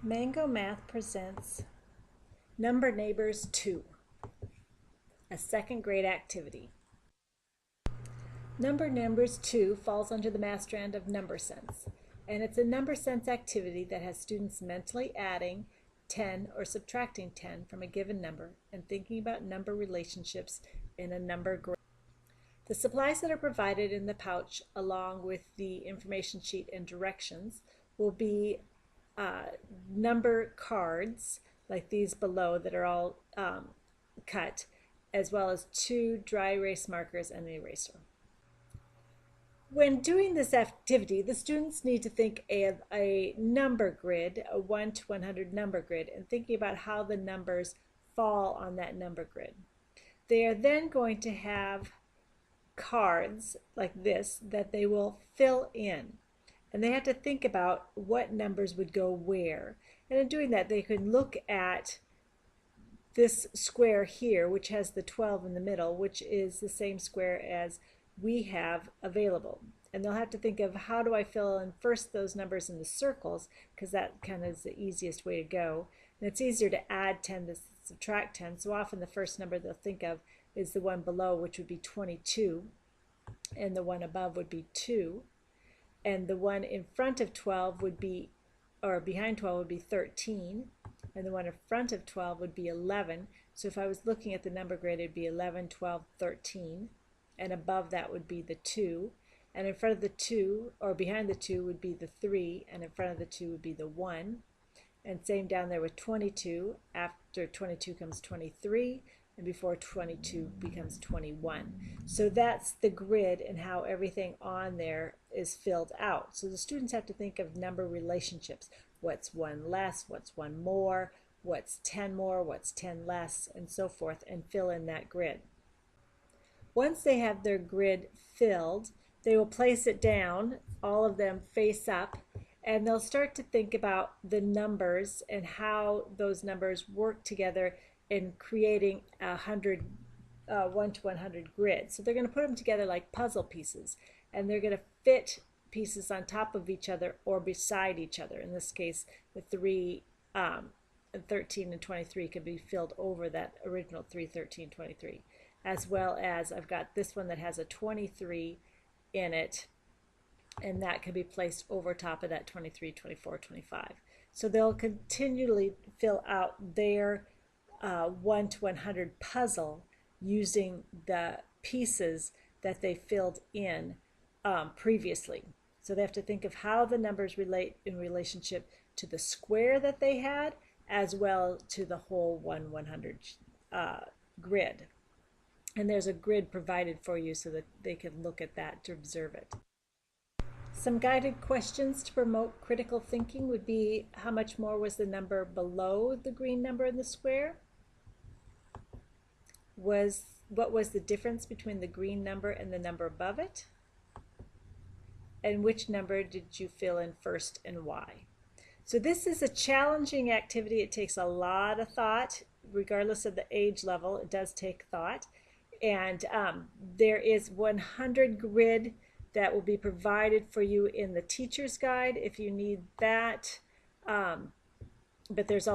Mango Math presents Number Neighbors 2, a second grade activity. Number Neighbors 2 falls under the math strand of number sense, and it's a number sense activity that has students mentally adding 10 or subtracting 10 from a given number and thinking about number relationships in a number grid. The supplies that are provided in the pouch along with the information sheet and directions will be number cards like these below that are all cut, as well as 2 dry erase markers and an eraser. When doing this activity, the students need to think of a number grid, a 1 to 100 number grid, and thinking about how the numbers fall on that number grid. They are then going to have cards like this that they will fill in. And they have to think about what numbers would go where. And in doing that, they can look at this square here, which has the 12 in the middle, which is the same square as we have available. And they'll have to think of, how do I fill in first those numbers in the circles, because that kind of is the easiest way to go. And it's easier to add 10 than subtract 10. So often the first number they'll think of is the one below, which would be 22. And the one above would be 2. And the one in front of 12 would be, or behind 12 would be 13, and the one in front of 12 would be 11. So if I was looking at the number grid, it would be 11, 12, 13, and above that would be the 2, and in front of the 2, or behind the 2, would be the 3, and in front of the 2 would be the 1, and same down there with 22. After 22 comes 23, and before 22 becomes 21. So that's the grid and how everything on there is filled out. So the students have to think of number relationships. What's 1 less, what's 1 more, what's 10 more, what's 10 less, and so forth, and fill in that grid. Once they have their grid filled, they will place it down, all of them face up, and they'll start to think about the numbers and how those numbers work together in creating a 1 to 100 grid. So they're going to put them together like puzzle pieces, and they're going to fit pieces on top of each other or beside each other. In this case, the 3, 13, and 23 can be filled over that original 3, 13, 23, as well as I've got this one that has a 23 in it, and that can be placed over top of that 23, 24, 25. So they'll continually fill out their 1 to 100 puzzle using the pieces that they filled in previously. So they have to think of how the numbers relate in relationship to the square that they had, as well to the whole 1/100 grid. And there's a grid provided for you so that they can look at that to observe it. Some guided questions to promote critical thinking would be, how much more was the number below the green number in the square? What was the difference between the green number and the number above it? And which number did you fill in first and why? So this is a challenging activity. It takes a lot of thought. Regardless of the age level, it does take thought. And there is 100 grid that will be provided for you in the teacher's guide if you need that. But there's also